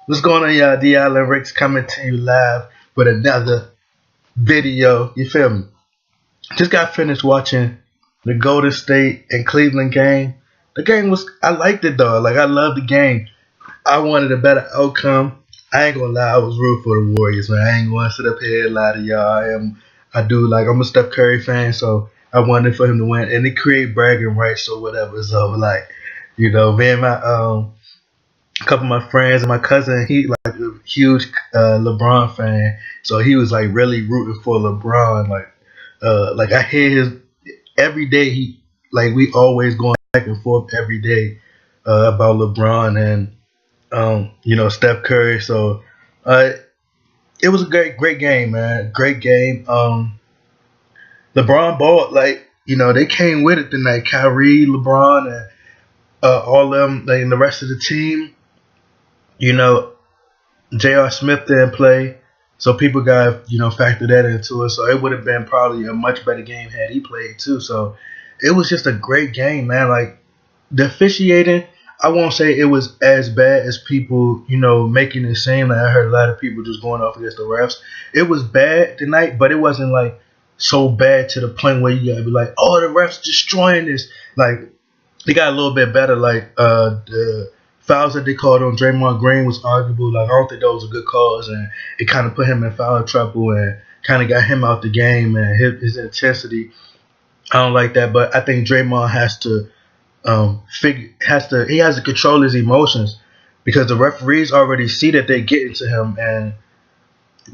What's going on, y'all? D. Allen Ricks coming to you live with another video. You feel me? Just got finished watching the Golden State and Cleveland game. The game was, I liked it though. Like, I loved the game. I wanted a better outcome. I ain't gonna lie, I was rooting for the Warriors, man. I ain't gonna sit up here and lie to y'all. I'm a Steph Curry fan, so I wanted for him to win. And it create bragging rights or whatever. So, like, me and my, a couple of my friends and my cousin, he like a huge LeBron fan, so he was like really rooting for LeBron. Like I hear his every day. He like we always going back and forth every day about LeBron and Steph Curry. So uh, it was a great game, man. Great game. LeBron ball they came with it tonight. Kyrie, LeBron, and all them like, and the rest of the team. You know, J.R. Smith didn't play, so people got factor that into it. So it would have been probably a much better game had he played too. So it was just a great game, man. Like the officiating, I won't say it was as bad as people making it seem. Like I heard a lot of people just going off against the refs. It was bad tonight, but it wasn't like so bad to the point where you gotta be like, oh, the refs destroying this. Like they got a little bit better. Like the fouls that they called on Draymond Green was arguable. Like I don't think those were good calls, and it kind of put him in foul trouble and kind of got him out the game and his intensity. I don't like that, but I think Draymond has to he has to control his emotions because the referees already see that they're getting to him, and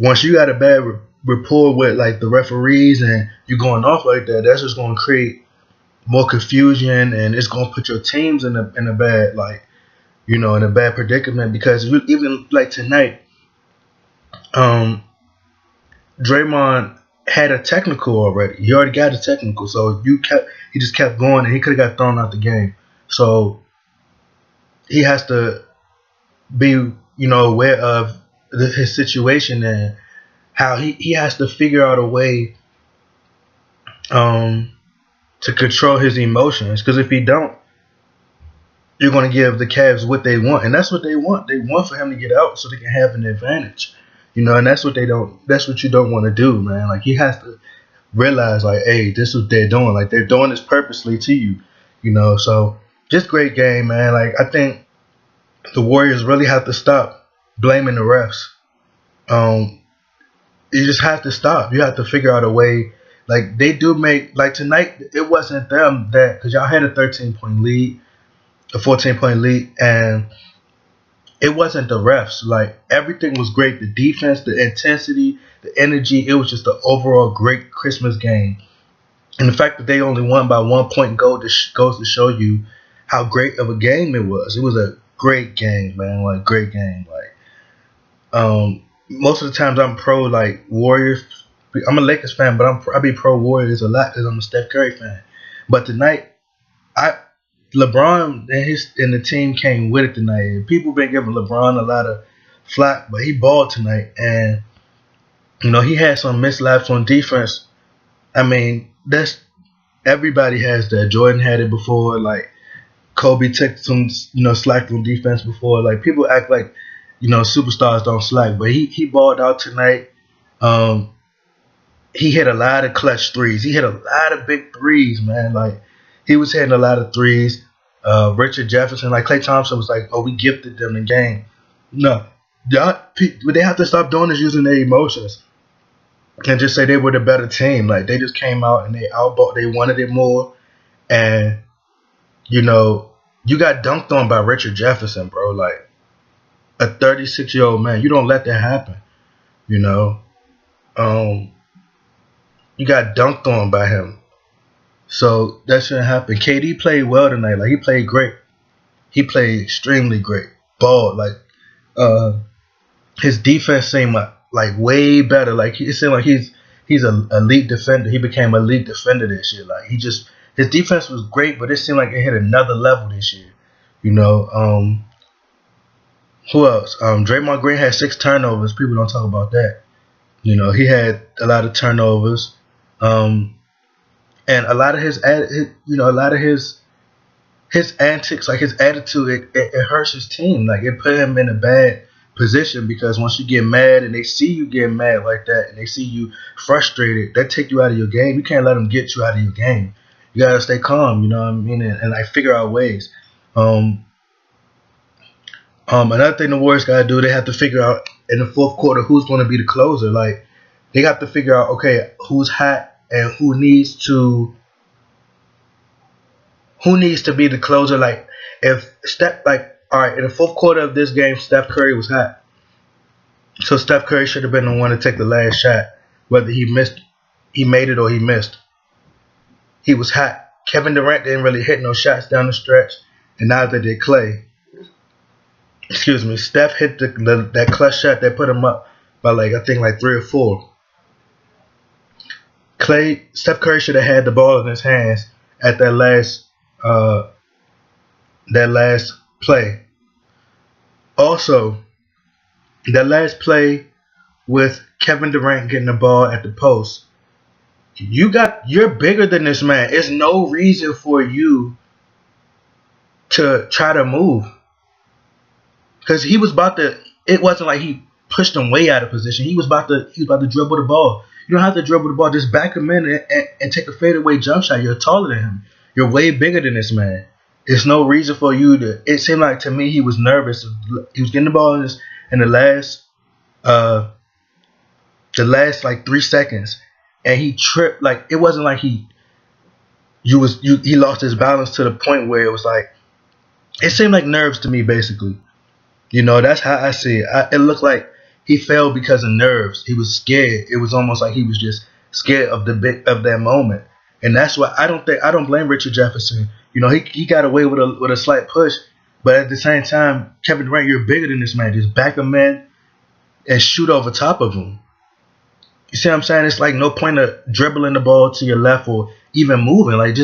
once you got a bad rapport with like the referees and you going off like that, that's just going to create more confusion and it's going to put your teams in a bad in a bad predicament because even like tonight, um, Draymond had a technical already. He already got a technical, so he just kept going, and he could have got thrown out the game. So he has to be aware of his situation and how he has to figure out a way to control his emotions. Because if he don't, you're going to give the Cavs what they want, and that's what they want. They want for him to get out so they can have an advantage, and that's what they don't. That's what you don't want to do, man. Like he has to realize, like, hey, this is what they're doing. Like they're doing this purposely to you. So just great game, man. Like I think the Warriors really have to stop blaming the refs. Um, you just have to stop. You have to figure out a way. Like they do make like tonight. It wasn't them that because y'all had a 13-point lead, a 14-point lead, and it wasn't the refs. Like everything was great. The defense, the intensity, the energy. It was just an overall great Christmas game. And the fact that they only won by 1 point goes to show you how great of a game it was. It was a great game, man. Like great game. Like most of the times I'm pro like Warriors. I'm a Lakers fan, but I be pro Warriors a lot because I'm a Steph Curry fan. But tonight, I LeBron and the team came with it tonight. And people been giving LeBron a lot of flack, but he balled tonight, and he had some mislaps on defense. I mean, that's everybody has that. Jordan had it before. Like Kobe took some slack on defense before. Like people act like superstars don't slack, but he balled out tonight. He hit a lot of clutch threes. He hit a lot of big threes, man. Like he was hitting a lot of threes. Richard Jefferson, like Klay Thompson was like, "Oh, we gifted them the game." No, what they have to stop doing is using their emotions and just say they were the better team. Like they just came out and they outbought. They wanted it more, and you got dunked on by Richard Jefferson, bro. Like a 36-year-old man, you don't let that happen. You know, um, you got dunked on by him. So that shouldn't happen. KD played well tonight. Like he played great. He played extremely great. Ball. Like his defense seemed like way better. Like it seemed like he's an elite defender. He became a elite defender this year. Like his defense was great, but it seemed like it hit another level this year. Who else? Draymond Green had 6 turnovers. People don't talk about that. He had a lot of turnovers. And a lot of his antics, like his attitude, it hurts his team. Like it put him in a bad position, because once you get mad and they see you getting mad like that and they see you frustrated, that take you out of your game. You can't let them get you out of your game. You gotta stay calm, you know what I mean, and like figure out ways. Um, Another thing the Warriors gotta do, they have to figure out in the fourth quarter who's going to be the closer. Like they have to figure out, okay, who's hot and who needs to be the closer. Like if Steph, like all right, in the fourth quarter of this game, Steph Curry was hot. So Steph Curry should have been the one to take the last shot, whether he made it or he missed. He was hot. Kevin Durant didn't really hit no shots down the stretch, and neither did Clay. Excuse me. Steph hit that clutch shot that put him up by I think 3 or 4. Steph Curry should have had the ball in his hands at uh, that last play. Also, that last play with Kevin Durant getting the ball at the post. You're bigger than this man. There's no reason for you to try to move. Because he was about to, it wasn't like he pushed him way out of position. He was about to dribble the ball. You don't have to dribble the ball. Just back him in and take a fadeaway jump shot. You're taller than him. You're way bigger than this man. There's no reason for you to. It seemed like to me he was nervous. He was getting the ball in the last 3 seconds, and he tripped. Like it wasn't like he lost his balance to the point where it was like it seemed like nerves to me basically. You know, that's how I see it. It looked like he fell because of nerves. He was scared. It was almost like he was just scared of that moment. And that's why I don't blame Richard Jefferson. You know, he got away with a slight push, but at the same time, Kevin Durant, you're bigger than this man. Just back him in and shoot over top of him. You see what I'm saying? It's like no point of dribbling the ball to your left or even moving. I'm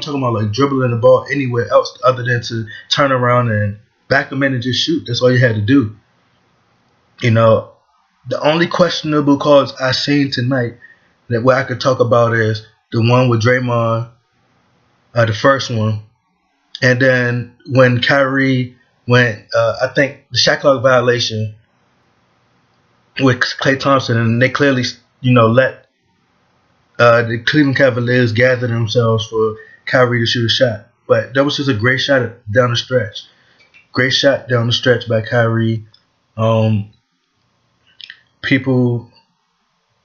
talking about dribbling the ball anywhere else other than to turn around and back him in and just shoot. That's all you had to do. You know, the only questionable calls I seen tonight that what I could talk about is the one with Draymond, the first one, and then when Kyrie went, I think the shot clock violation with Klay Thompson, and they clearly, let the Cleveland Cavaliers gather themselves for Kyrie to shoot a shot. But that was just a great shot down the stretch. Great shot down the stretch by Kyrie. People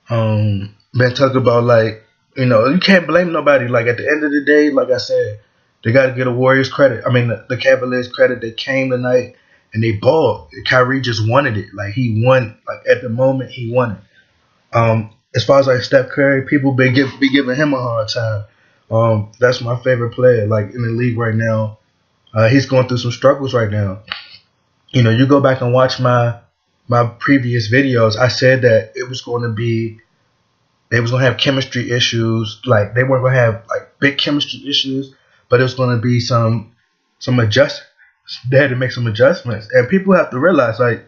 been talking about you can't blame nobody. Like at the end of the day, like I said, they got to get a Warriors credit. I mean the Cavaliers credit. They came tonight and they balled. Kyrie just wanted it. Like he won. Like at the moment he won it. As far as Steph Curry, people be giving him a hard time. That's my favorite player. Like in the league right now. He's going through some struggles right now. You know, you go back and watch my previous videos. I said that they was going to have chemistry issues. Like they weren't going to have big chemistry issues, but it was going to be some adjust. They had to make some adjustments, and people have to realize the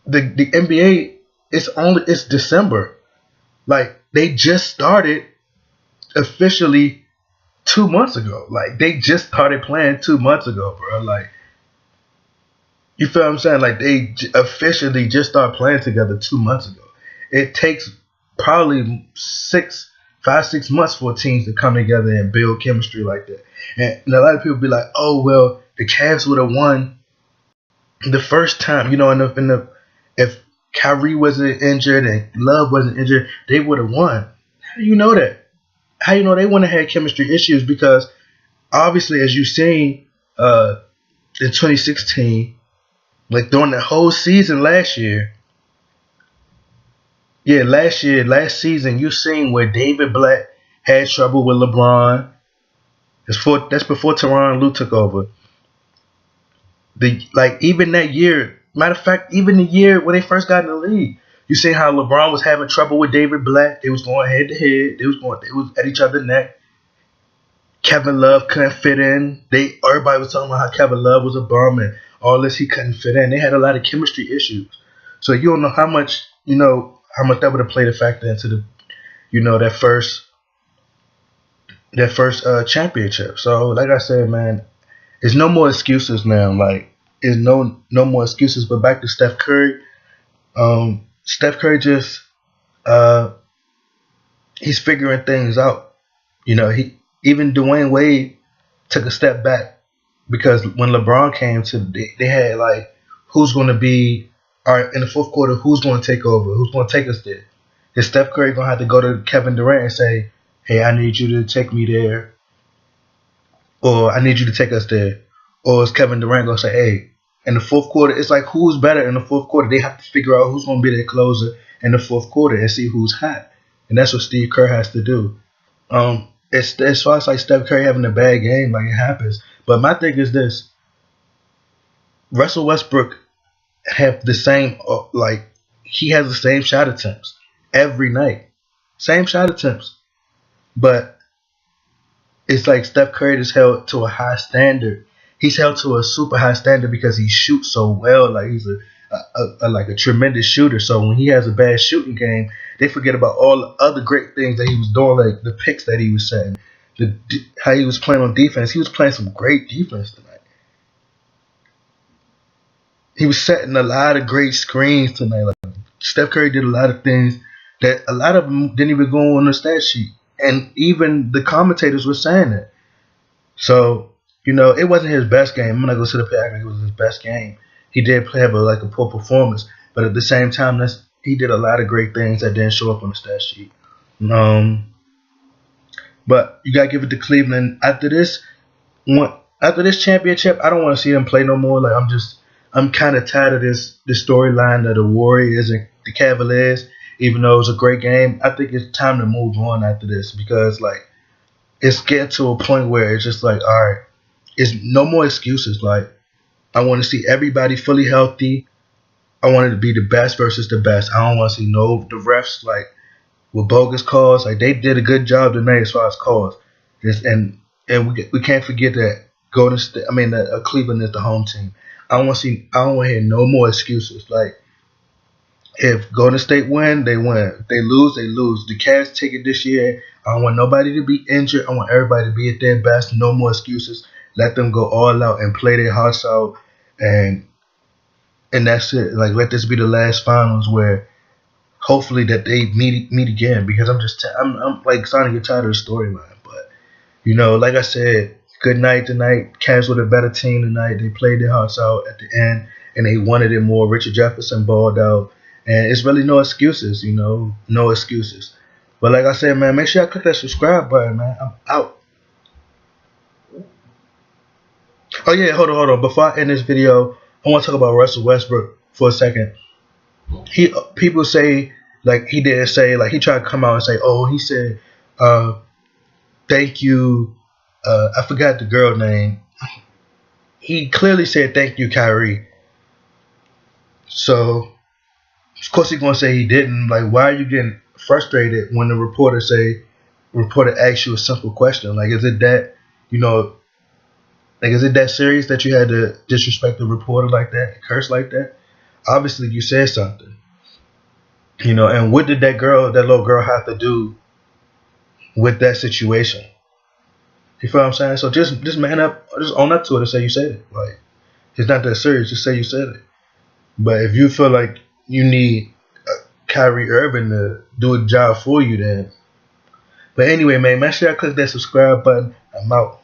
NBA it's December. Like they just started officially 2 months ago. Like they just started playing 2 months ago, bro. Like you feel what I'm saying? Like they officially just started playing together 2 months ago. It takes probably 5-6 months for teams to come together and build chemistry like that. And a lot of people be like, "Oh well, the Cavs would have won the first time." You know, if Kyrie wasn't injured and Love wasn't injured, they would have won. How do you know that? How you know they wouldn't have had chemistry issues? Because obviously, as you've seen in 2016, like during the whole season last season, you've seen where David Blatt had trouble with LeBron. That's before Tyronn Lue took over. Even that year, matter of fact, even the year when they first got in the league, you see how LeBron was having trouble with David Blatt. They was going head to head. They was at each other's neck. Kevin Love couldn't fit in. Everybody was talking about how Kevin Love was a bum and all this. He couldn't fit in. They had a lot of chemistry issues. So you don't know how much that would have played a factor into that first championship. So like I said, man, there's no more excuses now. Like is no more excuses. But back to Steph Curry. Steph Curry just uh, he's figuring things out. He even Dwayne Wade took a step back because when LeBron came to, they had like who's going to be all right in the fourth quarter. Who's going to take over? Who's going to take us there? Is Steph Curry going to have to go to Kevin Durant and say, "Hey, I need you to take me there," or "I need you to take us there," or is Kevin Durant going to say, "Hey"? In the fourth quarter, it's like who's better in the fourth quarter. They have to figure out who's going to be their closer in the fourth quarter and see who's hot, and that's what Steve Kerr has to do. It's as far as like Steph Curry having a bad game, like it happens. But my thing is this: Russell Westbrook have the same like he has the same shot attempts every night, same shot attempts. But it's like Steph Curry is held to a high standard. He's held to a super high standard because he shoots so well. Like he's like a tremendous shooter. So when he has a bad shooting game, they forget about all the other great things that he was doing, like the picks that he was setting, how he was playing on defense. He was playing some great defense tonight. He was setting a lot of great screens tonight. Like Steph Curry did a lot of things that a lot of them didn't even go on the stat sheet, and even the commentators were saying it. So it wasn't his best game. I'm not gonna sit up here acting like it was his best game. He did have a poor performance, but at the same time, he did a lot of great things that didn't show up on the stat sheet. Um, but you gotta give it to Cleveland after this championship. I don't want to see them play no more. Like I'm kind of tired of this storyline of the Warriors and the Cavaliers. Even though it was a great game, I think it's time to move on after this because like it's getting to a point where it's just like, all right, it's no more excuses. Like I want to see everybody fully healthy. I want it to be the best versus the best. I don't want to see the refs like with bogus calls. Like they did a good job tonight as far as calls. And we can't forget that Golden State. I mean that Cleveland is the home team. I don't want to hear no more excuses. Like if Golden State win, they win. If they lose, they lose. The Cavs take it this year. I don't want nobody to be injured. I want everybody to be at their best. No more excuses. Let them go all out and play their hearts out, and that's it. Like let this be the last finals where hopefully that they meet again because I'm like starting to get tired of the storyline. But like I said, good night tonight. Cavs were the better team tonight. They played their hearts out at the end, and they wanted it more. Richard Jefferson balled out, and it's really no excuses. No excuses. But like I said, man, make sure y'all click that subscribe button, man. I'm out. Oh yeah, hold on. Before I end this video, I want to talk about Russell Westbrook for a second. People say like he didn't say like he tried to come out and say, oh, he said, thank you. I forgot the girl name. He clearly said thank you, Kyrie. So of course he's gonna say he didn't. Like, why are you getting frustrated when the reporter asks you a simple question? Like, is it that is it that serious that you had to disrespect the reporter like that, curse like that? Obviously, you said something. And what did that little girl, have to do with that situation? You feel what I'm saying? So just man up, just own up to it and say you said it. Like it's not that serious. Just say you said it. But if you feel like you need Kyrie Irving to do a job for you, then. But anyway, man, make sure y'all click that subscribe button. I'm out.